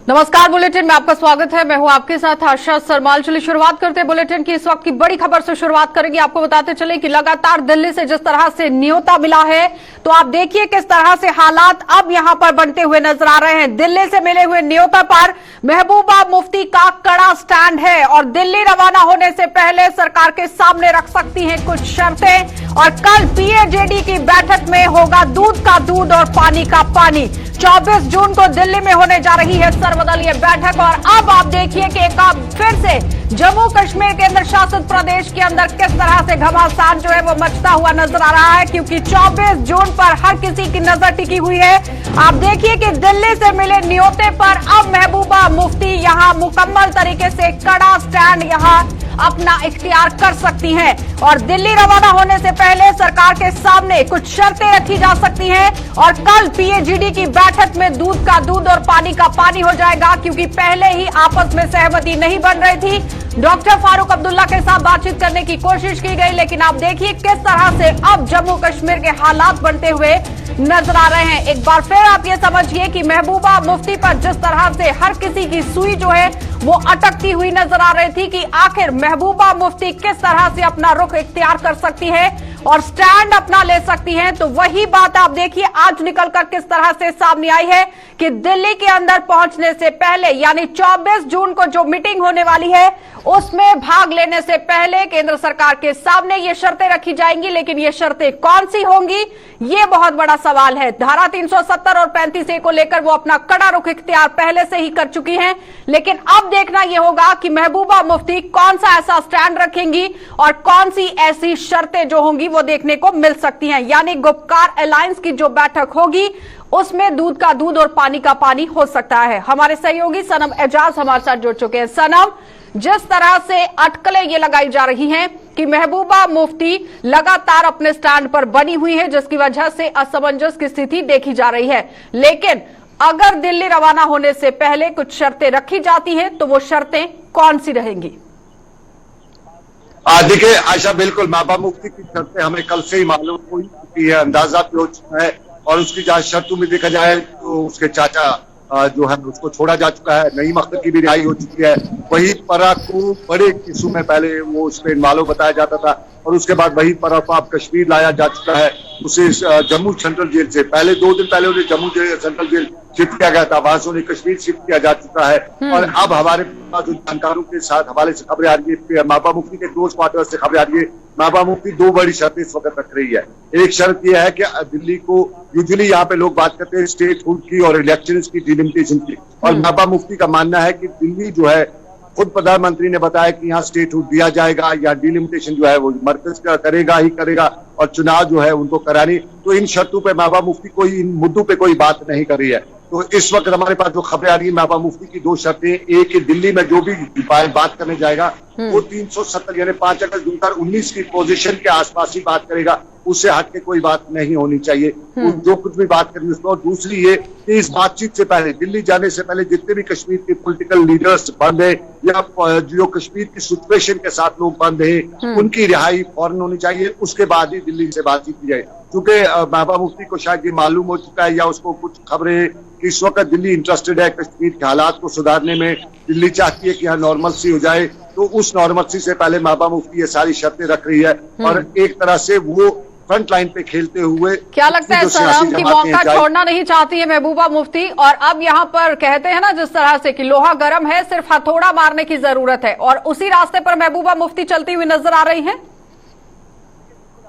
नमस्कार, बुलेटिन में आपका स्वागत है। मैं हूं आपके साथ आशा सरमाल। चलिए शुरुआत करते हैं बुलेटिन की। इस वक्त की बड़ी खबर से शुरुआत करेंगे। आपको बताते चले कि लगातार दिल्ली से जिस तरह से न्योता मिला है, तो आप देखिए किस तरह से हालात अब यहां पर बनते हुए नजर आ रहे हैं। दिल्ली से मिले हुए न्योता पर महबूबा मुफ्ती का कड़ा स्टैंड है और दिल्ली रवाना होने से पहले सरकार के सामने रख सकती हैं कुछ शर्तें। और कल पीएजेडी की बैठक में होगा दूध का दूध और पानी का पानी। 24 जून को दिल्ली में होने जा रही है सर्वदलीय बैठक। और अब आप देखिए कि एक फिर से जम्मू कश्मीर केंद्र शासित प्रदेश के अंदर किस तरह से घमासान जो है वो मचता हुआ नजर आ रहा है, क्योंकि 24 जून पर हर किसी की नजर टिकी हुई है। आप देखिए कि दिल्ली से मिले न्योते पर अब महबूबा मुफ्ती यहां मुकम्मल तरीके से कड़ा स्टैंड यहां अपना इख्तियार कर सकती हैं और दिल्ली रवाना होने से पहले सरकार के सामने कुछ शर्तें रखी जा सकती हैं। और कल पीएजीडी की बैठक में दूध का दूध और पानी का पानी हो जाएगा, क्योंकि पहले ही आपस में सहमति नहीं बन रही थी। डॉक्टर फारूक अब्दुल्ला के साथ बातचीत करने की कोशिश की गई, लेकिन आप देखिए किस तरह से अब जम्मू कश्मीर के हालात बनते हुए नजर आ रहे हैं। एक बार फिर आप ये समझिए कि महबूबा मुफ्ती पर जिस तरह से हर किसी की सुई जो है वो अटकती हुई नजर आ रही थी कि आखिर महबूबा मुफ्ती किस तरह से अपना रुख इख्तियार कर सकती है और स्टैंड अपना ले सकती हैं। तो वही बात आप देखिए आज निकलकर किस तरह से सामने आई है कि दिल्ली के अंदर पहुंचने से पहले यानी 24 जून को जो मीटिंग होने वाली है उसमें भाग लेने से पहले केंद्र सरकार के सामने ये शर्तें रखी जाएंगी। लेकिन ये शर्तें कौन सी होंगी, ये बहुत बड़ा सवाल है। धारा 370 और 35A को लेकर वो अपना कड़ा रुख इख्तियार पहले से ही कर चुकी हैं, लेकिन अब देखना यह होगा कि महबूबा मुफ्ती कौन सा ऐसा स्टैंड रखेंगी और कौन सी ऐसी शर्तें जो होंगी वो देखने को मिल सकती हैं। यानी गुपकार अलायंस की जो बैठक होगी उसमें दूध का दूध और पानी का पानी हो सकता है। हमारे सहयोगी सनम एजाज हमारे साथ जुड़ चुके हैं। सनम, जिस तरह से अटकलें ये लगाई जा रही हैं कि महबूबा मुफ्ती लगातार अपने स्टैंड पर बनी हुई है, जिसकी वजह से असमंजस की स्थिति देखी जा रही है, लेकिन अगर दिल्ली रवाना होने से पहले कुछ शर्तें रखी जाती हैं तो वो शर्तें कौन सी रहेंगी? देखिए आशा, बिल्कुल महबूबा मुफ्ती की शर्तें हमें कल से ही मालूम हो चुकी है, अंदाजा भी हो चुका है। और उसकी जहां शर्तों में देखा जाए तो उसके चाचा जो है उसको छोड़ा जा चुका है, नईम अख्तर की भी रिहाई हो चुकी है। वही परा को बड़े केसों में पहले वो उसमें इन्वॉल्व बताया जाता था और उसके बाद वही परा को अब कश्मीर लाया जा चुका है। उसे जम्मू सेंट्रल जेल से पहले 2 दिन पहले उन्हें जम्मू सेंट्रल जेल शिफ्ट किया गया था, वहां से उन्हें कश्मीर शिफ्ट किया जा चुका है। और अब हमारे पास जो जानकारों के साथ हवाले से खबरें आ रही है, महबूबा मुफ्ती के 2 क्वार्टर से खबरें आ रही है, महबूबा मुफ्ती 2 बड़ी शर्तें इस वक्त रख रही है। एक शर्त यह है कि दिल्ली को, यूजुअली यहाँ पे लोग बात करते हैं स्टेट हुड की और इलेक्शन की डिलिमिटेशन की, और महबूबा मुफ्ती का मानना है कि दिल्ली जो है, खुद प्रधानमंत्री ने बताया कि यहाँ स्टेट हुड दिया जाएगा या डिलिमिटेशन जो है वो मरकज का करेगा ही करेगा और चुनाव जो है उनको करानी। तो इन शर्तों पे महबूबा मुफ्ती कोई इन मुद्दों पे कोई बात नहीं कर रही है। तो इस वक्त हमारे पास जो खबरें आ रही है, महबूबा मुफ्ती की 2 शर्तें, एक कि दिल्ली में जो भी बात करने जाएगा वो 370 यानी 5 अगस्त 2019 की पोजीशन के आसपास ही बात करेगा, उससे हट के कोई बात नहीं होनी चाहिए। जो कुछ भी बात करेंगे उसमें। और दूसरी ये कि इस बातचीत से पहले, दिल्ली जाने से पहले जितने भी कश्मीर के पॉलिटिकल लीडर्स बंद है या जो कश्मीर की सिचुएशन के साथ लोग बंद है, उनकी रिहाई फौरन होनी चाहिए, उसके बाद ही दिल्ली से बातचीत की जाए। क्योंकि महबूबा मुफ्ती को शायद ये मालूम हो चुका है या उसको कुछ खबरें कि इस वक्त दिल्ली इंटरेस्टेड है कश्मीर के हालात को सुधारने में, दिल्ली चाहती है कि यहाँ नॉर्मल सी हो जाए। तो उस नॉर्मल सी से पहले महबूबा मुफ्ती ये सारी शर्तें रख रही है और एक तरह से वो फ्रंट लाइन पे खेलते हुए। क्या लगता है सनम कि मौका छोड़ना नहीं चाहती है महबूबा मुफ्ती? और अब यहाँ पर कहते हैं ना जिस तरह से कि लोहा गर्म है, सिर्फ हथौड़ा मारने की जरूरत है, और उसी रास्ते पर महबूबा मुफ्ती चलती हुई नजर आ रही है।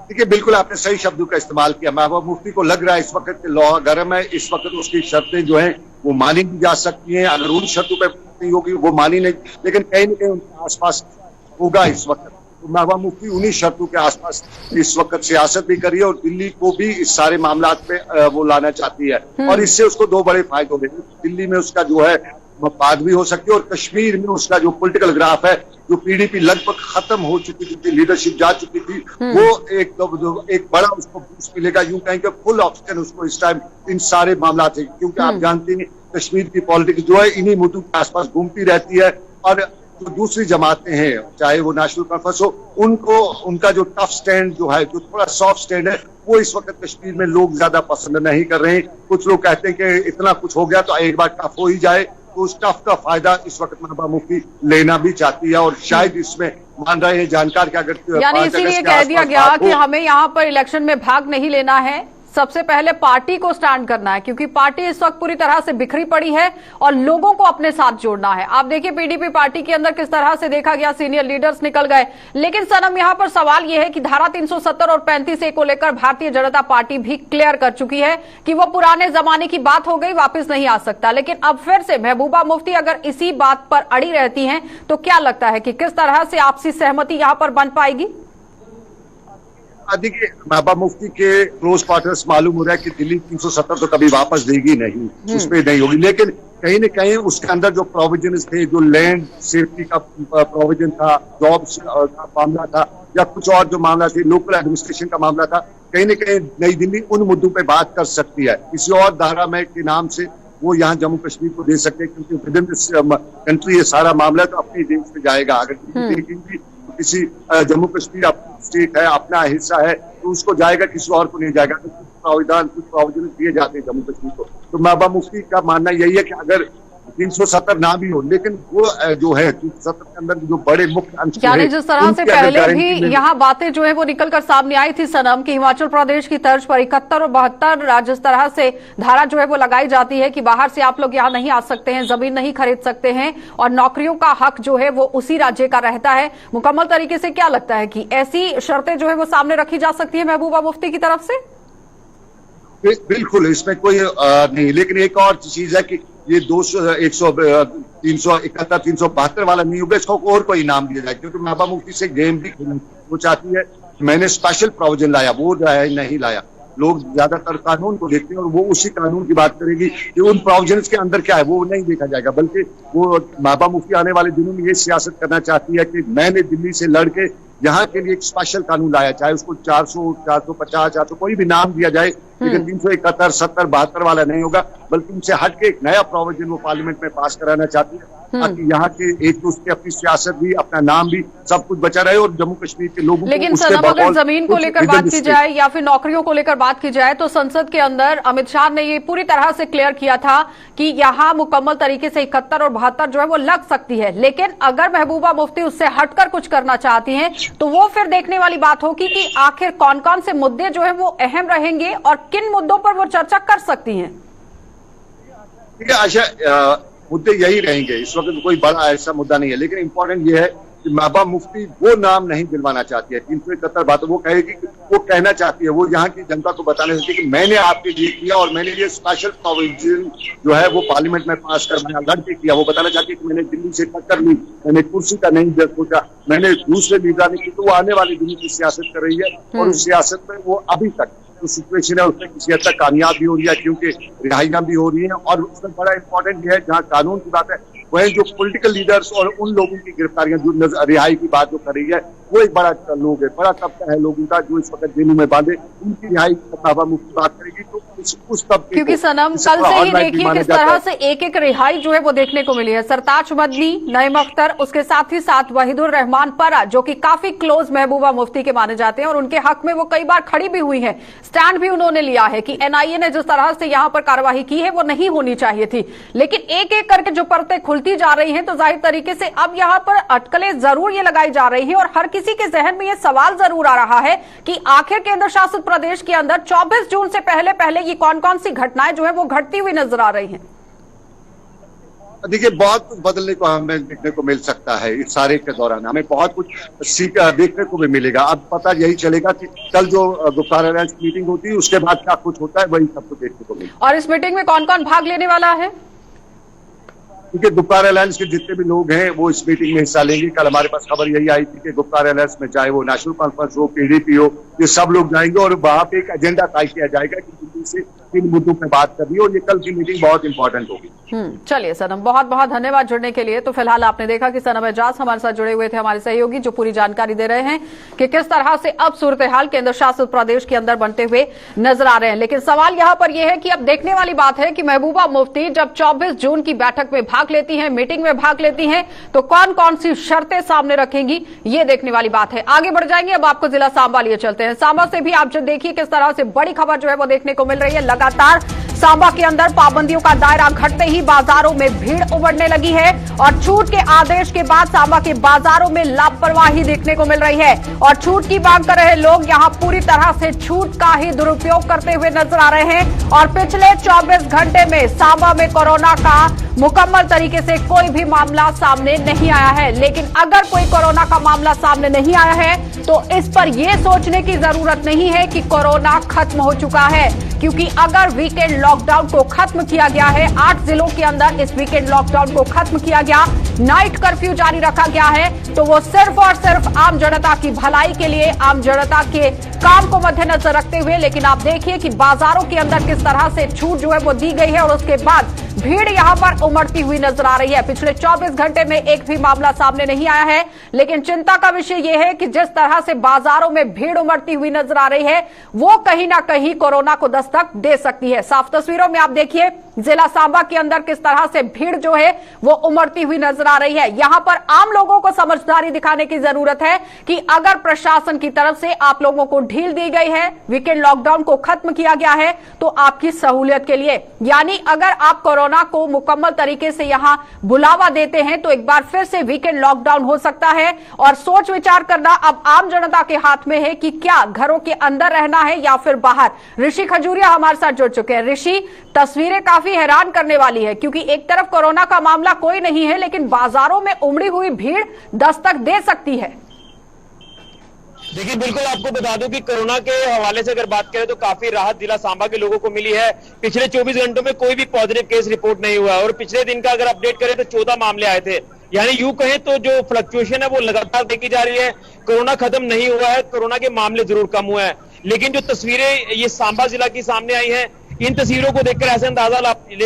देखिए, बिल्कुल आपने सही शब्दों का इस्तेमाल किया। महबूबा मुफ्ती को लग रहा है इस वक्त लोहा गर्म है, इस वक्त उसकी शर्तें जो हैं वो मानी भी जा सकती हैं। अगर उन शर्तों पे नहीं होगी वो मानी नहीं, लेकिन कहीं न कहीं उनके आसपास होगा इस वक्त। तो महबूबा मुफ्ती उन्हीं शर्तों के आसपास इस वक्त सियासत भी कर रही है और दिल्ली को भी इस सारे मामलात पे वो लाना चाहती है। और इससे उसको 2 बड़े फायदे होंगे। दिल्ली में उसका जो है बात भी हो सकती है और कश्मीर में उसका जो पॉलिटिकल ग्राफ है, जो पीडीपी लगभग खत्म हो चुकी थी, लीडरशिप जा चुकी थी, वो एक बड़ा उसको बूस्ट मिलेगा। यूं कहेंगे फुल ऑप्शन उसको इस टाइम इन सारे मामला थे, क्योंकि आप जानते हैं कश्मीर की पॉलिटिक्स जो है इन्हीं मुद्दों के आसपास घूमती रहती है। और जो दूसरी जमातें हैं, चाहे वो नेशनल कॉन्फ्रेंस हो, उनको उनका जो टफ स्टैंड जो है, जो थोड़ा सॉफ्ट स्टैंड है, वो इस वक्त कश्मीर में लोग ज्यादा पसंद नहीं कर रहे हैं। कुछ लोग कहते हैं कि इतना कुछ हो गया तो एक बार टफ हो ही जाए, तो उस टफ का फायदा इस वक्त महबूबा मुफ्ती लेना भी चाहती है और शायद इसमें मान रहे हैं जानकार कि अगर यानी इसीलिए कह दिया गया कि हमें यहाँ पर इलेक्शन में भाग नहीं लेना है, सबसे पहले पार्टी को स्टैंड करना है, क्योंकि पार्टी इस वक्त पूरी तरह से बिखरी पड़ी है और लोगों को अपने साथ जोड़ना है। आप देखिए पीडीपी पार्टी के अंदर किस तरह से देखा गया, सीनियर लीडर्स निकल गए। लेकिन सनम यहाँ पर सवाल यह है कि धारा 370 और 35A को लेकर भारतीय जनता पार्टी भी क्लियर कर चुकी है कि वो पुराने जमाने की बात हो गई, वापस नहीं आ सकता। लेकिन अब फिर से महबूबा मुफ्ती अगर इसी बात पर अड़ी रहती हैं तो क्या लगता है कि किस तरह से आपसी सहमति यहाँ पर बन पाएगी? देखिए महबूबा मुफ्ती के क्लोज क्वार्टर्स मालूम हो रहा है कि दिल्ली 370 तो कभी वापस देगी नहीं, उस पर नहीं होगी। लेकिन कहीं न कहीं उसके अंदर जो प्रोविजन थे, जो लैंड सेफ्टी का प्रोविजन था, जॉब्स का मामला था या कुछ और जो मामला थे, लोकल एडमिनिस्ट्रेशन का मामला था, कहीं न कहीं नई दिल्ली उन मुद्दों पर बात कर सकती है। किसी और धारा में के नाम से वो यहाँ जम्मू कश्मीर को दे सकते हैं, क्योंकि विद इन दिस कंट्री ये सारा मामला तो अपने देश में जाएगा। अगर देखेंगे किसी जम्मू कश्मीर अपनी स्टेट है, अपना हिस्सा है, तो उसको जाएगा, किसी और को नहीं जाएगा। तो कुछ प्राविधान, कुछ प्रोविजन दिए जाते हैं जम्मू कश्मीर को। तो महबूबा मुफ्ती का मानना यही है कि अगर 370 ना भी हो, लेकिन वो जो है 370 के अंदर जो बड़े मुख्य अंश, यानी जिस तरह से पहले भी यहाँ बातें जो है वो निकलकर सामने आई थी सनम की हिमाचल प्रदेश की तर्ज पर 71 और 72 जिस तरह से धारा जो है वो लगाई जाती है कि बाहर से आप लोग यहाँ नहीं आ सकते हैं, जमीन नहीं खरीद सकते हैं और नौकरियों का हक जो है वो उसी राज्य का रहता है। मुकम्मल तरीके से क्या लगता है कि ऐसी शर्तें जो है वो सामने रखी जा सकती है महबूबा मुफ्ती की तरफ से? बिल्कुल, इसमें कोई नहीं। लेकिन एक और चीज है कि ये 371 372 वाला नहीं होगा, इसको और कोई नाम दिया जाए, क्योंकि महबूबा मुफ्ती से गेम भी वो चाहती है। मैंने स्पेशल प्रोविजन लाया, वो नहीं लाया। लोग ज्यादातर कानून को देखते हैं और वो उसी कानून की बात करेगी कि उन प्रोविजंस के अंदर क्या है वो नहीं देखा जाएगा, बल्कि वो महबूबा मुफ्ती आने वाले दिनों में ये सियासत करना चाहती है कि मैंने दिल्ली से लड़के यहाँ के लिए एक स्पेशल कानून लाया, चाहे उसको 400, 450, 400 कोई भी नाम दिया जाए, लेकिन 371, 70, 72 वाला नहीं होगा, बल्कि उनसे हट के एक नया प्रोविजन वो पार्लियामेंट में पास कराना चाहती है, ताकि यहाँ के एक तो उसकी अपनी सियासत भी, अपना नाम भी, सब कुछ बचा रहे और जम्मू कश्मीर के लोगों लेकिन को सनम अगर जमीन को लेकर बात की जाए या फिर नौकरियों को लेकर बात की जाए तो संसद के अंदर अमित शाह ने ये पूरी तरह से क्लियर किया था कि यहाँ मुकम्मल तरीके से 71 और 72 जो है वो लग सकती है। लेकिन अगर महबूबा मुफ्ती उससे हटकर कुछ करना चाहती हैं तो वो फिर देखने वाली बात होगी कि आखिर कौन कौन से मुद्दे जो है वो अहम रहेंगे और किन मुद्दों पर वो चर्चा कर सकती हैं। ठीक है आशा, मुद्दे यही रहेंगे। इस वक्त कोई बड़ा ऐसा मुद्दा नहीं है, लेकिन इंपॉर्टेंट ये है कि महबूबा मुफ्ती वो नाम नहीं दिलवाना चाहती है। 371 बात वो कहेगी, वो कहना चाहती है, वो यहाँ की जनता को बताना चाहती है कि मैंने आपके लिए किया और मैंने ये स्पेशल प्रोविजन जो है वो पार्लियामेंट में पास कर लड़के किया। वो बताना चाहती है कि मैंने दिल्ली से टक्कर ली, मैंने कुर्सी का नहीं सोचा, मैंने दूसरे लीडर ने की। तो वो आने वाली दिल्ली की सियासत कर रही है और उस सियासत में वो अभी तक जो सिचुएशन है उसमें किसी हद तक कामयाब भी हो रही है, क्योंकि रिहाइयां भी हो रही हैं। और उसमें बड़ा इंपॉर्टेंट ये है, जहाँ कानून की बात है वही जो पॉलिटिकल लीडर्स और उन लोगों की गिरफ्तारियां जो रिहाई की बात जो कर रही है, वो एक बड़ा लोग है, बड़ा तबका है लोगों का जो इस वक्त जेलों में बांधे, उनकी रिहाई की महबूबा मुफ्ती बात करेगी। तो उस तबके, क्योंकि सनम कल से ही देखिए किस तरह से एक एक रिहाई जो है वो देखने को मिली है। सरताज मदनी, नईम अख्तर, उसके साथ ही साथ वहीदुर रहमान परा जो कि काफी क्लोज महबूबा मुफ्ती के माने जाते हैं और उनके हक में वो कई बार खड़ी भी हुई है, स्टैंड भी उन्होंने लिया है कि एनआईए ने जिस तरह से यहाँ पर कार्रवाई की है वो नहीं होनी चाहिए थी। लेकिन एक एक करके जो परतें खुलती जा रही हैं तो जाहिर तरीके से अब यहाँ पर अटकलें जरूर ये लगाई जा रही हैं और हर किसी के जहन में ये सवाल जरूर आ रहा है कि आखिर केंद्र शासित प्रदेश के अंदर 24 जून से पहले ये कौन कौन सी घटनाएं जो है वो घटती हुई नजर आ रही हैं। देखिए बहुत कुछ बदलने को हमें देखने को मिल सकता है इस सारे के दौरान, हमें बहुत कुछ देखने को भी मिलेगा। अब पता यही चलेगा कि कल जो गुप्कार अलायंस की मीटिंग होती है उसके बाद क्या कुछ होता है, वही सब कुछ देखने को मिलेगा। और इस मीटिंग में कौन कौन भाग लेने वाला है? क्योंकि गुप्कार अलायंस के जितने भी लोग हैं वो इस मीटिंग में हिस्सा लेंगे। कल हमारे पास खबर यही आई थी कि गुप्कार अलायंस में चाहे वो नेशनल कॉन्फ्रेंस हो, पीडीपी हो, ये सब लोग जाएंगे और वहां पे एक एजेंडा तय किया जाएगा कि दिल्ली से किन मुद्दों पे बात करनी है और ये कल की मीटिंग बहुत इंपॉर्टेंट होगी। चलिए सनम, बहुत बहुत धन्यवाद जुड़ने के लिए। तो फिलहाल आपने देखा कि सनम एजाज हमारे साथ जुड़े हुए थे, हमारे सहयोगी, जो पूरी जानकारी दे रहे हैं कि किस तरह से अब सूरत हाल केंद्र शासित प्रदेश के अंदर बनते हुए नजर आ रहे हैं। लेकिन सवाल यहां पर यह है कि अब देखने वाली बात है कि महबूबा मुफ्ती जब 24 जून की बैठक में भाग लेती हैं, मीटिंग में भाग लेती हैं, तो कौन कौन सी शर्तें सामने रखेंगी, ये देखने वाली बात है। आगे बढ़ जाएंगे, अब आपको जिला सांबा लिए चलते हैं। सांबा से भी आप जो देखिए किस तरह से बड़ी खबर जो है वो देखने को मिल रही है। लगातार सांबा के अंदर पाबंदियों का दायरा घटते ही बाजारों में भीड़ उमड़ने लगी है और छूट के आदेश के बाद सांबा के बाजारों में लापरवाही देखने को मिल रही है और छूट की मांग कर रहे लोग यहां पूरी तरह से छूट का ही दुरुपयोग करते हुए नजर आ रहे हैं और पिछले 24 घंटे में सांबा में कोरोना का मुकम्मल तरीके से कोई भी मामला सामने नहीं आया है। लेकिन अगर कोई कोरोना का मामला सामने नहीं आया है तो इस पर यह सोचने की जरूरत नहीं है कि कोरोना खत्म हो चुका है, क्योंकि अगर वीकेंड लॉकडाउन को खत्म किया गया है, 8 जिलों के अंदर इस वीकेंड लॉकडाउन को खत्म किया गया, नाइट कर्फ्यू जारी रखा गया है, तो वो सिर्फ और सिर्फ आम जनता की भलाई के लिए, आम जनता के काम को मद्देनजर रखते हुए। लेकिन आप देखिए कि बाजारों के अंदर किस तरह से छूट जो है वो दी गई है और उसके बाद भीड़ यहां पर उमड़ती हुई नजर आ रही है। पिछले 24 घंटे में एक भी मामला सामने नहीं आया है, लेकिन चिंता का विषय यह है कि जिस तरह से बाजारों में भीड़ उमड़ती हुई नजर आ रही है वो कहीं ना कहीं कोरोना को दस्तक दे सकती है। साफ तस्वीरों में आप देखिए जिला सांबा के अंदर किस तरह से भीड़ जो है वो उमड़ती हुई नजर आ रही है। यहां पर आम लोगों को समझदारी दिखाने की जरूरत है कि अगर प्रशासन की तरफ से आप लोगों को ढील दी गई है, वीकेंड लॉकडाउन को खत्म किया गया है, तो आपकी सहूलियत के लिए, यानी अगर आप कोरोना को मुकम्मल तरीके से यहां बुलावा देते हैं तो एक बार फिर से वीकेंड लॉकडाउन हो सकता है। और सोच विचार करना अब आम जनता के हाथ में है कि क्या घरों के अंदर रहना है या फिर बाहर। ऋषि खजूरिया हमारे साथ जुड़ चुके हैं। ऋषि, तस्वीरें काफी हैरान करने वाली है, क्योंकि एक तरफ कोरोना का मामला कोई नहीं है, लेकिन बाजारों में उमड़ी हुई भीड़ दस्तक दे सकती है। देखिए, बिल्कुल आपको बता दूं कि कोरोना के हवाले से अगर बात करें तो काफी राहत जिला सांबा के लोगों को मिली है। पिछले 24 घंटों में कोई भी पॉजिटिव केस रिपोर्ट नहीं हुआ और पिछले दिन का अगर अपडेट करें तो 14 मामले आए थे। यानी यूं कहें तो जो फ्लक्चुएशन है वो लगातार देखी जा रही है। कोरोना खत्म नहीं हुआ है, कोरोना के मामले जरूर कम हुए हैं, लेकिन जो तस्वीरें ये सांबा जिला की सामने आई हैं, इन तस्वीरों को देखकर ऐसे अंदाजा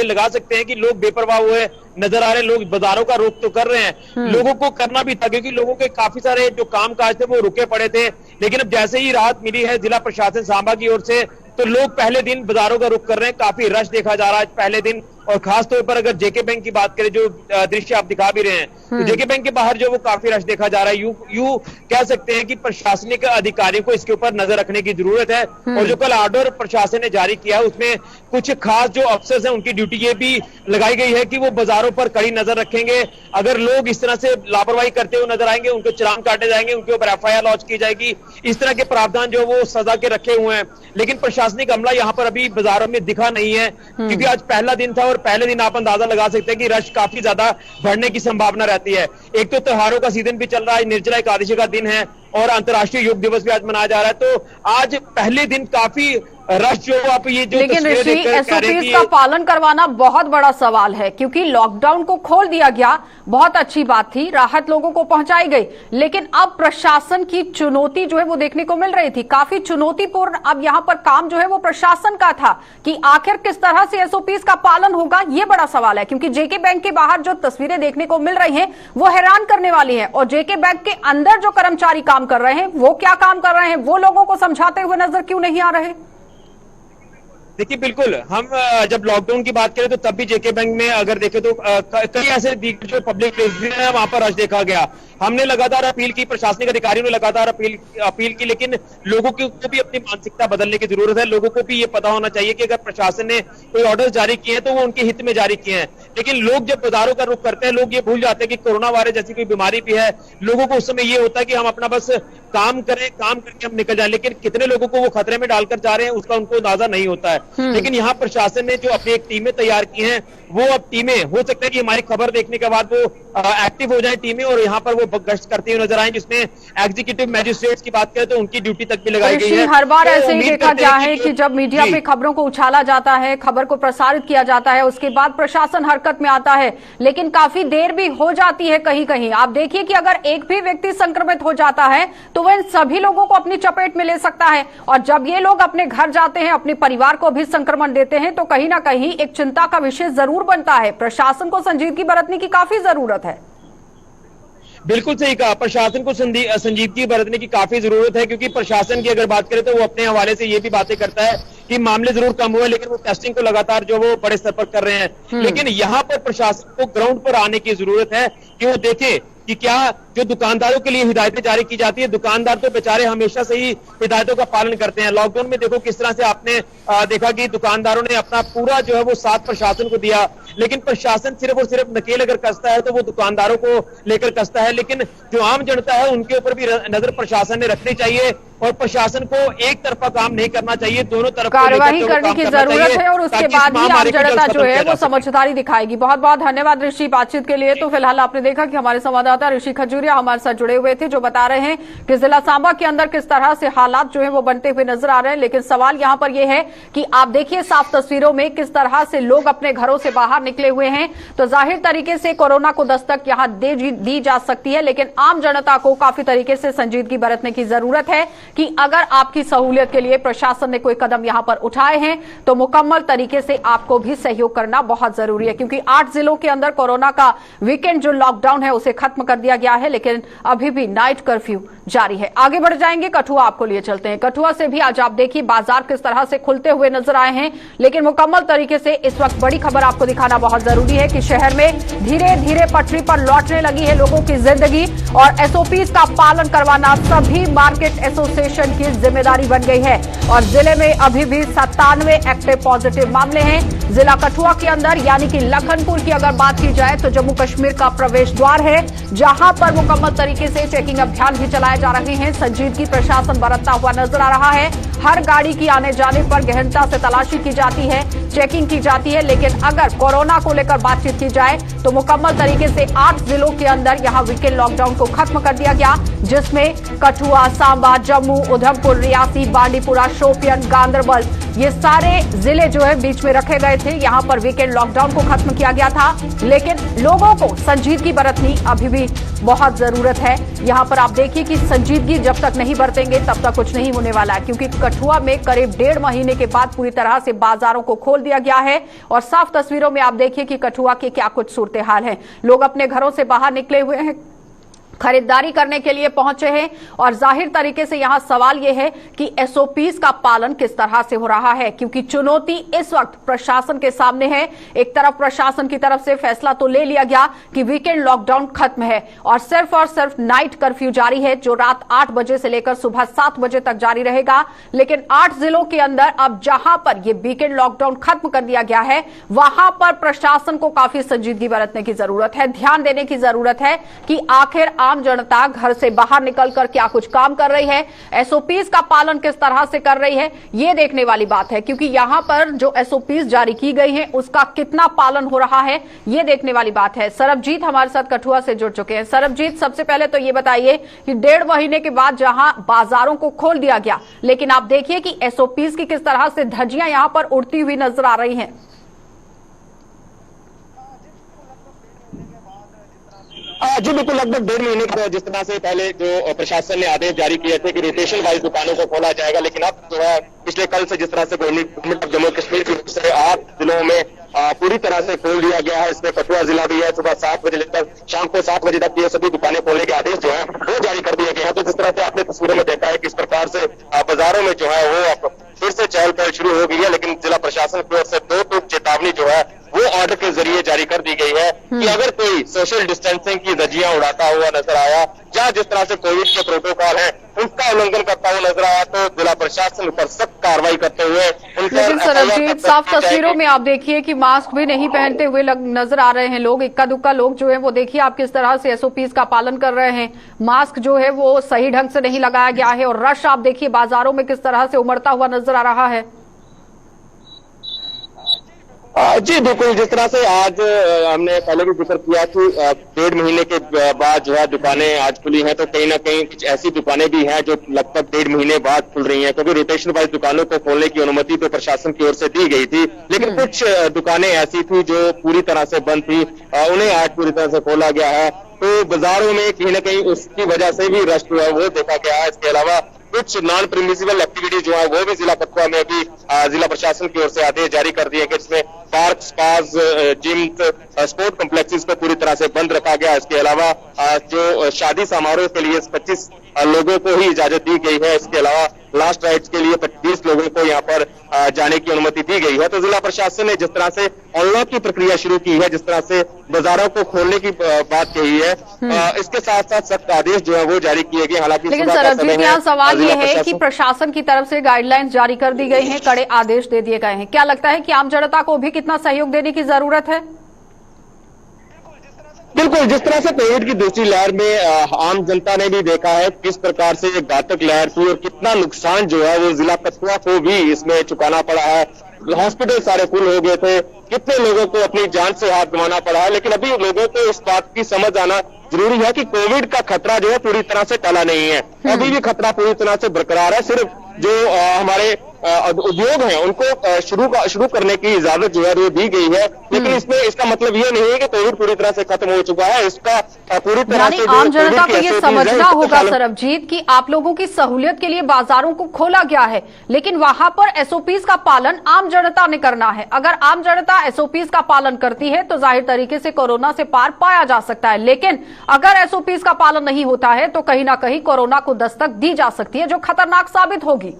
लगा सकते हैं कि लोग बेपरवाह हुए नजर आ रहे हैं। लोग बाजारों का रुख तो कर रहे हैं, लोगों को करना भी था, क्योंकि लोगों के काफी सारे जो काम काज थे वो रुके पड़े थे। लेकिन अब जैसे ही राहत मिली है जिला प्रशासन सांबा की ओर से, तो लोग पहले दिन बाजारों का रुख कर रहे हैं। काफी रश देखा जा रहा है पहले दिन, और खासतौर पर अगर जेके बैंक की बात करें, जो दृश्य आप दिखा भी रहे हैं, तो जेके बैंक के बाहर जो वो काफी रश देखा जा रहा है। यूं कह सकते हैं कि प्रशासनिक अधिकारियों को इसके ऊपर नजर रखने की जरूरत है। और जो कल ऑर्डर प्रशासन ने जारी किया उसमें कुछ खास जो अफसर हैं उनकी ड्यूटी ये भी लगाई गई है कि वो बाजारों पर कड़ी नजर रखेंगे। अगर लोग इस तरह से लापरवाही करते हुए नजर आएंगे, उनको चालान काटे जाएंगे, उनके ऊपर FIR लॉन्च की जाएगी। इस तरह के प्रावधान जो वो सजा के रखे हुए हैं। लेकिन प्रशासनिक अमला यहाँ पर अभी बाजारों में दिखा नहीं है, क्योंकि आज पहला दिन था और पहले दिन आप अंदाजा लगा सकते हैं कि रश काफी ज्यादा बढ़ने की संभावना रहती है। एक तो त्योहारों का सीजन भी चल रहा है, निर्जला एकादशी का दिन है और अंतर्राष्ट्रीय योग दिवस भी आज मनाया जा रहा है, तो आज पहले दिन काफी रश जो आप ये जो लेकिन ऋषि, SOPs का पालन करवाना बहुत बड़ा सवाल है, क्योंकि लॉकडाउन को खोल दिया गया, बहुत अच्छी बात थी, राहत लोगों को पहुंचाई गई, लेकिन अब प्रशासन की चुनौती जो है वो देखने को मिल रही थी, काफी चुनौतीपूर्ण। अब यहाँ पर काम जो है वो प्रशासन का था कि आखिर किस तरह से SOPs का पालन होगा, ये बड़ा सवाल है। क्योंकि जेके बैंक के बाहर जो तस्वीरें देखने को मिल रही हैं वो हैरान करने वाली है, और जेके बैंक के अंदर जो कर्मचारी काम कर रहे हैं वो क्या काम कर रहे हैं, वो लोगों को समझाते हुए नजर क्यों नहीं आ रहे? देखिए, बिल्कुल हम जब लॉकडाउन की बात करें तो तब भी जेके बैंक में अगर देखें तो कई ऐसे जो पब्लिक प्लेस है वहां पर रश देखा गया। हमने लगातार अपील की, प्रशासनिक अधिकारियों ने लगातार अपील की, लेकिन लोगों को भी अपनी मानसिकता बदलने की जरूरत है। लोगों को भी ये पता होना चाहिए कि अगर प्रशासन ने कोई ऑर्डर जारी किए हैं तो वो उनके हित में जारी किए हैं। लेकिन लोग जब बाजारों का रुख करते हैं, लोग ये भूल जाते हैं कि कोरोना वायरस जैसी कोई बीमारी भी है। लोगों को उस समय ये होता है कि हम अपना बस काम करें, काम करके हम निकल जाए, लेकिन कितने लोगों को वो खतरे में डालकर जा रहे हैं उसका उनको अंदाजा नहीं होता है। लेकिन यहाँ प्रशासन ने जो अपनी एक टीमें तैयार की हैं, वो अब टीमें हो सकता है कि हमारी खबर देखने के बाद वो एक्टिव हो जाए टीमें और यहाँ पर वो गश्त करती हुई नजर आए, जिसमें एग्जीक्यूटिव मैजिस्ट्रेट्स की बात करें तो उनकी ड्यूटी तक भी लगाई गई है। हर बार ऐसे ही देखा गया है कि जब मीडिया पे खबरों को उछाला जाता है, खबर को प्रसारित किया जाता है, उसके बाद प्रशासन हरकत में आता है, लेकिन काफी देर भी हो जाती है कहीं कहीं। आप देखिए कि अगर एक भी व्यक्ति संक्रमित हो जाता है तो वह इन सभी लोगों को अपनी चपेट में ले सकता है, और जब ये लोग अपने घर जाते हैं, अपने परिवार को भी संक्रमण देते हैं, तो कहीं ना कहीं एक चिंता का विषय जरूर बनता है। प्रशासन को संजीदगी बरतने की काफी जरूरत है। बिल्कुल सही कहा, प्रशासन को संजीदगी बरतने की काफी जरूरत है, क्योंकि प्रशासन की अगर बात करें तो वो अपने हवाले से ये भी बातें करता है कि मामले जरूर कम हुए, लेकिन वो टेस्टिंग को लगातार जो वो बड़े स्तर पर कर रहे हैं। लेकिन यहाँ पर प्रशासन को ग्राउंड पर आने की जरूरत है कि वो देखे कि क्या जो दुकानदारों के लिए हिदायतें जारी की जाती है, दुकानदार तो बेचारे हमेशा से ही हिदायतों का पालन करते हैं। लॉकडाउन में देखो किस तरह से आपने देखा कि दुकानदारों ने अपना पूरा जो है वो साथ प्रशासन को दिया, लेकिन प्रशासन सिर्फ और सिर्फ नकेल अगर कसता है तो वो दुकानदारों को लेकर कसता है, लेकिन जो आम जनता है उनके ऊपर भी नजर प्रशासन ने रखनी चाहिए और प्रशासन को एक तरफा काम नहीं करना चाहिए, दोनों तरफ कार्रवाई करने की जरूरत है और उसके बाद ही आम जनता जो है वो समझदारी दिखाएगी। बहुत बहुत धन्यवाद ऋषि बातचीत के लिए। तो फिलहाल आपने देखा कि हमारे संवाददाता ऋषि खजूरिया हमारे साथ जुड़े हुए थे, जो बता रहे हैं कि जिला सांबा के अंदर किस तरह से हालात जो है वो बनते हुए नजर आ रहे हैं। लेकिन सवाल यहाँ पर यह है कि आप देखिए साफ तस्वीरों में किस तरह से लोग अपने घरों से बाहर निकले हुए हैं। तो जाहिर तरीके से कोरोना को दस्तक यहाँ दी जा सकती है, लेकिन आम जनता को काफी तरीके से संजीदगी बरतने की जरूरत है कि अगर आपकी सहूलियत के लिए प्रशासन ने कोई कदम यहां पर उठाए हैं तो मुकम्मल तरीके से आपको भी सहयोग करना बहुत जरूरी है, क्योंकि 8 जिलों के अंदर कोरोना का वीकेंड जो लॉकडाउन है उसे खत्म कर दिया गया है, लेकिन अभी भी नाइट कर्फ्यू जारी है। आगे बढ़ जाएंगे, कठुआ आपको लिए चलते हैं। कठुआ से भी आज आप देखिए बाजार किस तरह से खुलते हुए नजर आए हैं, लेकिन मुकम्मल तरीके से इस वक्त बड़ी खबर आपको दिखाना बहुत जरूरी है कि शहर में धीरे धीरे पटरी पर लौटने लगी है लोगों की जिंदगी और एसओपीज का पालन करवाना सभी मार्केट एसोसिएशन की जिम्मेदारी बन गई है। और जिले में अभी भी 97 एक्टिव पॉजिटिव मामले हैं। जिला कठुआ के अंदर यानी कि लखनपुर की अगर बात की जाए तो जम्मू कश्मीर का प्रवेश द्वार है, जहां पर मुकम्मल तरीके से चेकिंग अभियान भी चलाए जा रहे हैं। संजीदगी प्रशासन बरतता हुआ नजर आ रहा है। हर गाड़ी की आने जाने पर गहनता से तलाशी की जाती है, चेकिंग की जाती है। लेकिन अगर कोरोना को लेकर बातचीत की जाए तो मुकम्मल तरीके से 8 जिलों के अंदर यहां वीकेंड लॉकडाउन को खत्म कर दिया गया, जिसमें कठुआ, सांबा, जम्मू, उधमपुर, रियासी, बांडीपुरा, शोपियान, गांदरबल ये सारे जिले जो है बीच में रखे गए थे। यहां पर वीकेंड लॉकडाउन को खत्म किया गया था, लेकिन लोगों को संजीदगी बरतनी अभी भी बहुत जरूरत है। यहां पर आप देखिए कि संजीदगी जब तक नहीं बरतेंगे तब तक कुछ नहीं होने वाला है, क्योंकि कठुआ में करीब 1.5 महीने के बाद पूरी तरह से बाजारों को खोल दिया गया है। और साफ तस्वीरों में आप देखिए कि कठुआ के क्या कुछ सूरत हाल है। लोग अपने घरों से बाहर निकले हुए हैं, खरीदारी करने के लिए पहुंचे हैं और जाहिर तरीके से यहां सवाल यह है कि एसओपीज का पालन किस तरह से हो रहा है, क्योंकि चुनौती इस वक्त प्रशासन के सामने है। एक तरफ प्रशासन की तरफ से फैसला तो ले लिया गया कि वीकेंड लॉकडाउन खत्म है और सिर्फ नाइट कर्फ्यू जारी है, जो रात 8 बजे से लेकर सुबह 7 बजे तक जारी रहेगा। लेकिन 8 जिलों के अंदर अब जहां पर यह वीकेंड लॉकडाउन खत्म कर दिया गया है, वहां पर प्रशासन को काफी संजीदगी बरतने की जरूरत है, ध्यान देने की जरूरत है कि आखिर आम जनता घर से बाहर निकलकर क्या कुछ काम कर रही है, एसओपीज का पालन किस तरह से कर रही है, ये देखने वाली बात है। क्योंकि यहां पर जो एसओपीज जारी की गई हैं उसका कितना पालन हो रहा है, ये देखने वाली बात है। सरबजीत हमारे साथ कठुआ से जुड़ चुके हैं। सरबजीत, सबसे पहले तो ये बताइए कि 1.5 महीने के बाद जहां बाजारों को खोल दिया गया, लेकिन आप देखिए कि एसओपीज की किस तरह से धज्जियां यहां पर उड़ती हुई नजर आ रही हैं। जी बिल्कुल, लगभग 1.5 महीने के जिस तरह से पहले जो प्रशासन ने आदेश जारी किए थे कि रोटेशन वाइज दुकानों को खोला जाएगा, लेकिन अब जो है पिछले कल से जिस तरह से गवर्नमेंट ऑफ जम्मू कश्मीर की ओर से 8 जिलों में पूरी तरह से खोल दिया गया है। इसमें कठुआ जिला भी है। सुबह 7 बजे तक, शाम को 7 बजे तक ये सभी दुकानें खोलने के आदेश जो है वो जारी कर दिए गए हैं। तो जिस तरह से आपने तस्वीरों में देखा है कि इस प्रकार से बाजारों में जो है वो फिर से चहल पहल शुरू हो गई है, लेकिन जिला प्रशासन की ओर से 2 टूक चेतावनी जो है वो ऑर्डर के जरिए जारी कर दी गई है कि अगर कोई सोशल डिस्टेंसिंग की धज्जियां उड़ाता हुआ नजर आया या जिस तरह से कोविड के प्रोटोकॉल है उसका उल्लंघन करता हुआ नजर आया तो जिला प्रशासन पर सख्त कार्रवाई करते हुए लेकिन सरबजीत, साफ तस्वीरों में आप देखिए कि मास्क भी नहीं पहनते हुए नजर आ रहे हैं लोग। इक्का दुक्का लोग जो है वो देखिए आप किस तरह से एसओपीज का पालन कर रहे हैं। मास्क जो है वो सही ढंग से नहीं लगाया गया है और रश आप देखिए बाजारों में किस तरह से उमड़ता हुआ नजर आ रहा है। जी बिल्कुल, जिस तरह से आज हमने पहले भी जिक्र किया कि 1.5 महीने के बाद जो है दुकानें आज खुली हैं, तो कहीं ना कहीं कुछ ऐसी दुकानें भी हैं जो लगभग 1.5 महीने बाद खुल रही हैं, क्योंकि रोटेशन वाइज दुकानों को खोलने की अनुमति तो प्रशासन की ओर से दी गई थी, लेकिन कुछ दुकानें ऐसी थी जो पूरी तरह से बंद थी, उन्हें आज पूरी तरह से खोला गया है। तो बाजारों में कहीं ना कहीं उसकी वजह से भी रश जो है वो देखा गया है। इसके अलावा कुछ नॉन परमिसिबल एक्टिविटी जो है वो भी जिला कठुआ में भी जिला प्रशासन की ओर से आदेश जारी कर दिए कि इसमें पार्क, स्पास, जिम, स्पोर्ट कॉम्प्लेक्सेस को पूरी तरह से बंद रखा गया। इसके अलावा जो शादी समारोह के लिए 25 लोगों को ही इजाजत दी गई है। इसके अलावा लास्ट राइड्स के लिए 25 लोगों को यहाँ पर जाने की अनुमति दी गई है। तो जिला प्रशासन ने जिस तरह से अनलॉक की प्रक्रिया शुरू की है, जिस तरह से बाजारों को खोलने की बात कही है, इसके साथ साथ सख्त आदेश जो है वो जारी किए गए। हालांकि लेकिन सरबजीत, यहाँ सवाल ये है कि प्रशासन की तरफ से गाइडलाइंस जारी कर दी गई हैं, कड़े आदेश दे दिए गए हैं, क्या लगता है कि आम जनता को भी कितना सहयोग देने की जरूरत है? बिल्कुल, जिस तरह से कोविड की दूसरी लहर में आम जनता ने भी देखा है किस प्रकार से ये घातक लहर थी और कितना नुकसान जो है वो जिला कठुआ को भी इसमें चुकाना पड़ा है। हॉस्पिटल सारे फुल हो गए थे, कितने लोगों को अपनी जान से हाथ गंवाना पड़ा है। लेकिन अभी लोगों को इस बात की समझ आना जरूरी है कि कोविड का खतरा जो है पूरी तरह से टला नहीं है, अभी भी खतरा पूरी तरह से बरकरार है। सिर्फ जो हमारे उद्योग हैं उनको शुरू करने की इजाजत जो है वो दी गई है, लेकिन इसमें इसका मतलब ये नहीं है कि कोविड पूरी तरह से खत्म हो चुका है। इसका पूरी तरह से आम जनता को ये समझना होगा सरबजीत कि आप लोगों की सहूलियत के लिए बाजारों को खोला गया है, लेकिन वहां पर एसओपीज का पालन आम जनता ने करना है। अगर आम जनता एसओपीज का पालन करती है तो जाहिर तरीके से कोरोना से पार पाया जा सकता है, लेकिन अगर एसओपीज का पालन नहीं होता है तो कहीं ना कहीं कोरोना को दस्तक दी जा सकती है, जो खतरनाक साबित होगी।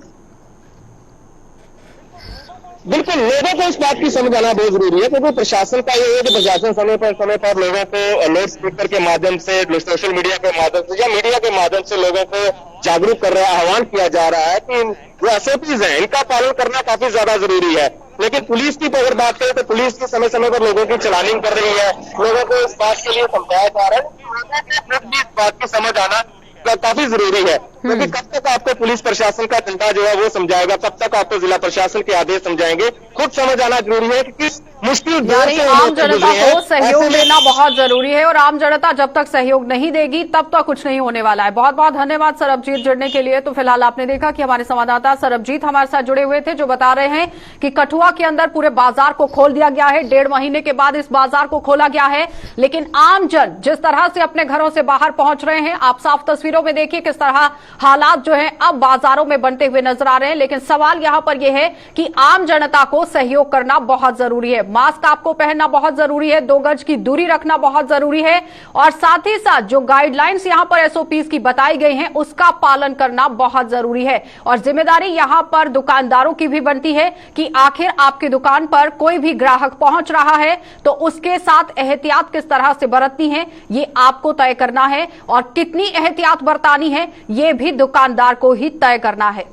बिल्कुल, लोगों को इस बात की समझ आना बहुत जरूरी है, क्योंकि प्रशासन का ये है कि प्रशासन समय पर लोगों को लाउड स्पीकर के माध्यम से, सोशल मीडिया के माध्यम से या मीडिया के माध्यम से लोगों को जागरूक कर रहा है, आह्वान किया जा रहा है कि जो एसओपीज हैं इनका पालन करना काफी ज्यादा जरूरी है। लेकिन पुलिस की अगर बात करें तो पुलिस की समय समय पर लोगों की चलानिंग कर रही है, लोगों को इस बात के लिए समझाया जा रहा है कि इस बात की समझ आना काफी जरूरी है, क्योंकि कब तक आपको पुलिस प्रशासन का डंडा जो है वो समझाएगा, कब तक आपको जिला प्रशासन के आदेश समझाएंगे। खुद समझ आना जरूरी है कि किस मुश्किल दौर से आम जनता को सहयोग देना बहुत जरूरी है, और आम जनता जब तक सहयोग नहीं देगी तब तक कुछ नहीं होने वाला है। बहुत बहुत धन्यवाद सरबजीत जुड़ने के लिए। तो फिलहाल आपने देखा कि हमारे संवाददाता सरबजीत हमारे साथ जुड़े हुए थे, जो बता रहे हैं कि कठुआ के अंदर पूरे बाजार को खोल दिया गया है। 1.5 महीने के बाद इस बाजार को खोला गया है, लेकिन आम जन जिस तरह से अपने घरों से बाहर पहुंच रहे हैं, आप साफ तस्वीरों में देखिए किस तरह हालात जो है अब बाजारों में बनते हुए नजर आ रहे हैं। लेकिन सवाल यहां पर यह है कि आम जनता को सहयोग करना बहुत जरूरी है, मास्क आपको पहनना बहुत जरूरी है, 2 गज की दूरी रखना बहुत जरूरी है, और साथ ही साथ जो गाइडलाइंस यहां पर एसओपीज की बताई गई हैं उसका पालन करना बहुत जरूरी है। और जिम्मेदारी यहां पर दुकानदारों की भी बनती है कि आखिर आपकी दुकान पर कोई भी ग्राहक पहुंच रहा है तो उसके साथ एहतियात किस तरह से बरतनी है ये आपको तय करना है, और कितनी एहतियात बरतानी है ये भी दुकानदार को ही तय करना है।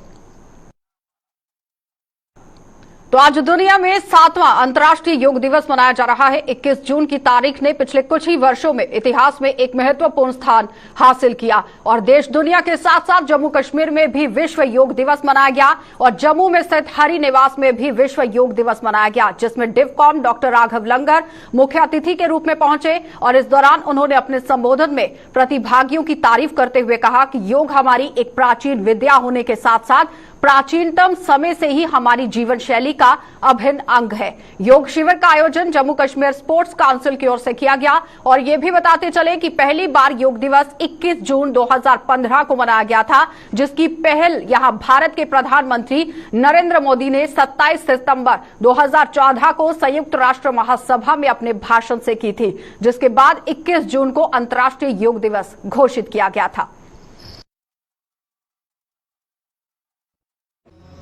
तो आज दुनिया में 7वां अंतर्राष्ट्रीय योग दिवस मनाया जा रहा है। 21 जून की तारीख ने पिछले कुछ ही वर्षों में इतिहास में एक महत्वपूर्ण स्थान हासिल किया, और देश दुनिया के साथ साथ जम्मू कश्मीर में भी विश्व योग दिवस मनाया गया, और जम्मू में स्थित हरि निवास में भी विश्व योग दिवस मनाया गया, जिसमें डिवकॉम डॉक्टर राघव लंगर मुख्य अतिथि के रूप में पहुंचे। और इस दौरान उन्होंने अपने संबोधन में प्रतिभागियों की तारीफ करते हुए कहा कि योग हमारी एक प्राचीन विद्या होने के साथ साथ प्राचीनतम समय से ही हमारी जीवन शैली का अभिन्न अंग है। योग शिविर का आयोजन जम्मू कश्मीर स्पोर्ट्स काउंसिल की ओर से किया गया, और ये भी बताते चले कि पहली बार योग दिवस 21 जून 2015 को मनाया गया था, जिसकी पहल यहां भारत के प्रधानमंत्री नरेंद्र मोदी ने 27 सितंबर 2014 को संयुक्त राष्ट्र महासभा में अपने भाषण से की थी, जिसके बाद 21 जून को अंतर्राष्ट्रीय योग दिवस घोषित किया गया था।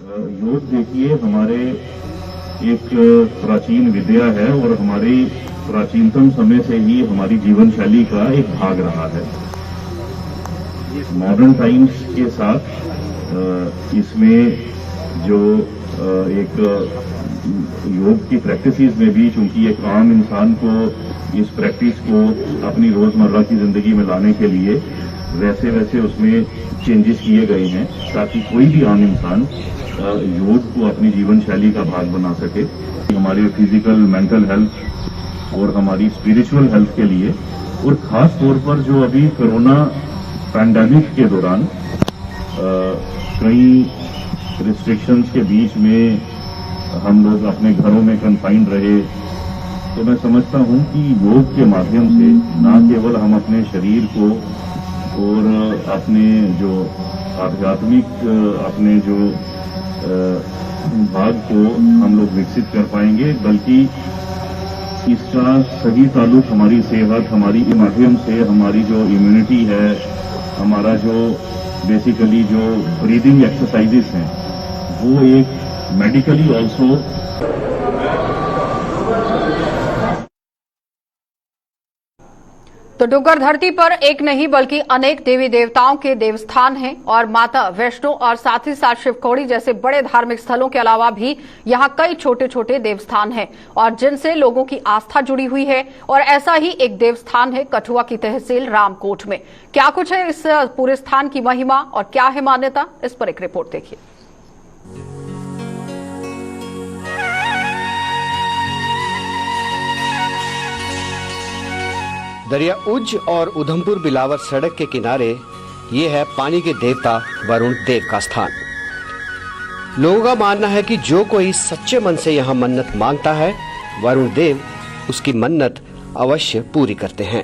योग देखिए हमारे एक प्राचीन विद्या है, और हमारी प्राचीनतम समय से ही हमारी जीवन शैली का एक भाग रहा है। मॉडर्न टाइम्स के साथ इसमें जो एक योग की प्रैक्टिसेस में भी, चूंकि एक आम इंसान को इस प्रैक्टिस को अपनी रोजमर्रा की जिंदगी में लाने के लिए वैसे वैसे उसमें चेंजेस किए गए हैं, ताकि कोई भी आम इंसान योग को अपनी जीवन शैली का भाग बना सके। हमारी फिजिकल, मेंटल हेल्थ और हमारी स्पिरिचुअल हेल्थ के लिए, और खास तौर पर जो अभी कोरोना पैंडेमिक के दौरान कई रिस्ट्रिक्शंस के बीच में हम लोग अपने घरों में कन्फाइंड रहे, तो मैं समझता हूं कि योग के माध्यम से न केवल हम अपने शरीर को और अपने जो आध्यात्मिक अपने जो भाग को हम लोग विकसित कर पाएंगे, बल्कि इसका सही ताल्लुक हमारी सेहत, हमारी माध्यम से हमारी जो इम्यूनिटी है, हमारा जो बेसिकली जो ब्रीदिंग एक्सरसाइजेस हैं वो एक मेडिकली ऑल्सो तो डुग्गर धरती पर एक नहीं बल्कि अनेक देवी देवताओं के देवस्थान हैं और माता वैष्णो और साथ ही साथ शिवखोड़ी जैसे बड़े धार्मिक स्थलों के अलावा भी यहां कई छोटे छोटे देवस्थान हैं और जिनसे लोगों की आस्था जुड़ी हुई है। और ऐसा ही एक देवस्थान है कठुआ की तहसील रामकोट में। क्या कुछ है इस पूरे स्थान की महिमा और क्या है मान्यता, इस पर एक रिपोर्ट देखिए। दरिया उज्ज और उधमपुर बिलावर सड़क के किनारे ये है पानी के देवता वरुण देव का स्थान। लोगों का मानना है कि जो कोई सच्चे मन से यहाँ मन्नत मांगता है, वरुण देव उसकी मन्नत अवश्य पूरी करते हैं।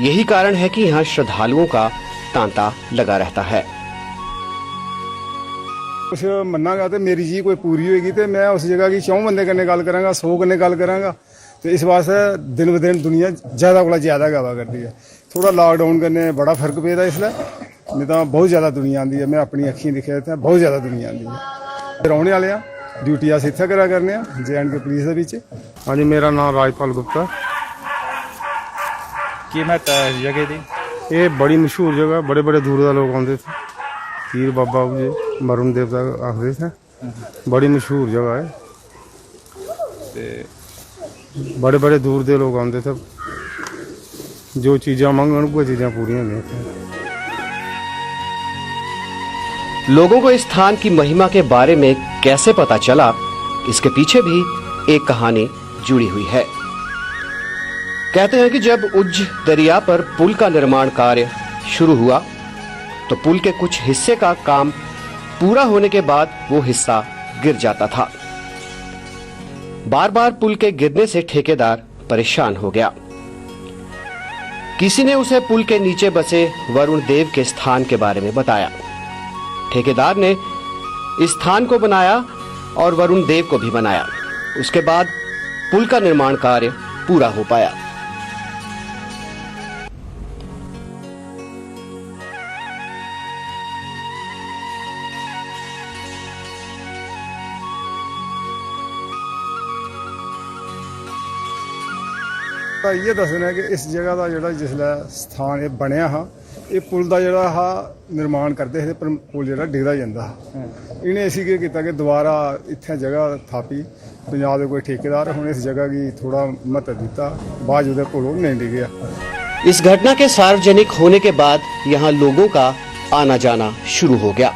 यही कारण है कि यहाँ श्रद्धालुओं का तांता लगा रहता है। कुछ मनागा तो मेरी चीज कोई पूरी होगी तो मैं उस जगह की 4 बंदे कन्ने गल करांगा, 100 कन्ने गल करांगा। तो इस वास्ते दिन ब दिन दुनिया ज्यादा को ज्यादा गवा करती है। थोड़ा लॉकडाउन करने बड़ा फर्क पेदा इसलिए, नहीं तो बहुत ज्यादा दुनिया आती है। मैं अपनी अखी दिखे थे बहुत ज्यादा दुनिया आती है। रौने वाले ड्यूटी अस इत्थे करा करने JNK पुलिस दे विच। हाँ जी, मेरा नाम राजपाल गुप्ता। की महत्ता है इस जगह दी? ये बड़ी मशहूर जगह, बड़े बड़े दूर दा लोग आते थे। पीर बाबा जी वरुण देवता आखते थे, बड़ी मशहूर जगह है। बड़े बड़े दूर दे लोग आते थे, जो चीज़ा मंगन वो चीज़ा पूरी होंगी। लोगों को इस स्थान की महिमा के बारे में कैसे पता चला, इसके पीछे भी एक कहानी जुड़ी हुई है। कहते हैं कि जब उज्ज दरिया पर पुल का निर्माण कार्य शुरू हुआ तो पुल के कुछ हिस्से का काम पूरा होने के बाद वो हिस्सा गिर जाता था। बार बार पुल के गिरने से ठेकेदार परेशान हो गया। किसी ने उसे पुल के नीचे बसे वरुण देव के स्थान के बारे में बताया। ठेकेदार ने इस स्थान को बनाया और वरुण देव को भी बनाया। उसके बाद पुल का निर्माण कार्य पूरा हो पाया। ये दसना है कि इस जगह का जो जिसले स्थान ये बनया हा, ये पुल का जोड़ा हा निर्माण करते थे, पर पुल जो डिगदा जाता इन्हें असी के किया कि दोबारा इतने जगह थापी पंजाब के कोई ठेकेदार, हम इस जगह की थोड़ा महत्व दिता, बाद जो पुल नहीं डिगया। इस घटना के सार्वजनिक होने के बाद यहाँ लोगों का आना जाना शुरू हो गया।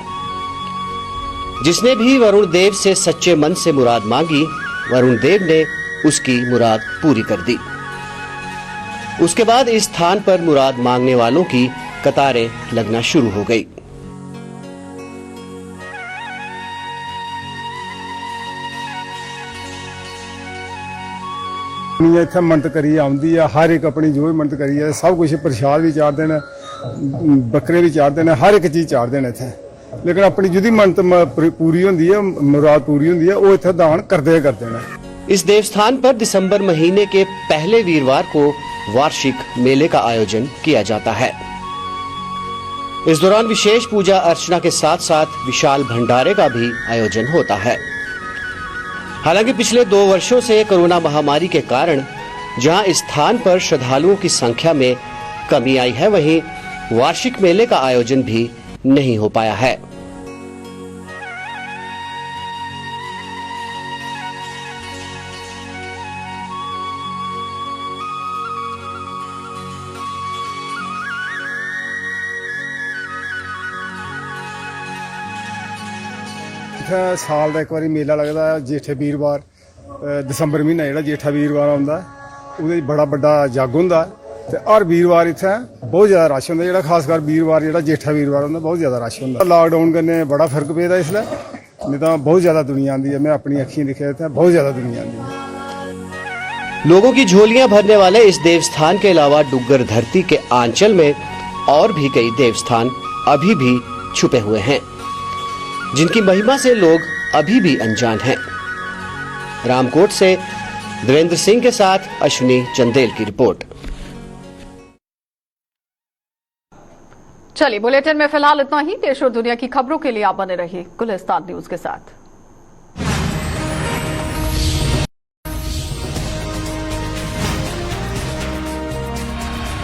जिसने भी वरुण देव से सच्चे मन से मुराद मांगी, वरुण देव ने उसकी मुराद पूरी कर दी। उसके बाद इस स्थान पर मुराद मांगने वालों की कतारें लगना शुरू हो गई। दुनिया इतना मनत करी आती है, हर एक अपनी जो भी मनत करी है, सब कुछ प्रसाद भी चाढ़ते हैं, बकरे भी चाढ़ते हैं, हर एक चीज चाढ़ते हैं इतने। लेकिन अपनी जिहदी मनत पूरी होंदी है, मुराद पूरी होंदी है, वो इतने दान करते हैं। इस देवस्थान पर दिसंबर महीने के पहले वीरवार को वार्षिक मेले का आयोजन किया जाता है। इस दौरान विशेष पूजा अर्चना के साथ साथ विशाल भंडारे का भी आयोजन होता है। हालांकि पिछले 2 वर्षों से कोरोना महामारी के कारण जहां इस स्थान पर श्रद्धालुओं की संख्या में कमी आई है, वहीं वार्षिक मेले का आयोजन भी नहीं हो पाया है। साल का एक बार मेला लगता है जेठे वीरवार, दिसंबर महीना जो जेठा वीरवार आता है, बड़ा बड़ा जग होंगे। हर वीरवार इतने बहुत ज्यादा रश होंगे, जो खासकर वीरवार जो जेठा वीरवार होंगे बहुत ज्यादा रश होंगे। लॉकडाउन करने बड़ा फर्क पेदा इसलिए, नहीं तो बहुत ज्यादा दुनिया आती है। मैं अपनी अखी दिखे थे बहुत ज्यादा दुनिया आती है। लोगों की झोलियां भरने वाले इस देवस्थान के अलावा डुग्गर धरती के आंचल में और भी कई देवस्थान अभी भी छुपे हुए हैं, जिनकी महिमा से लोग अभी भी अनजान हैं। रामकोट से देवेंद्र सिंह के साथ अश्विनी चंदेल की रिपोर्ट। चलिए बुलेटिन में फिलहाल इतना ही। देश और दुनिया की खबरों के लिए आप बने रहिए गुलिस्तान न्यूज के साथ।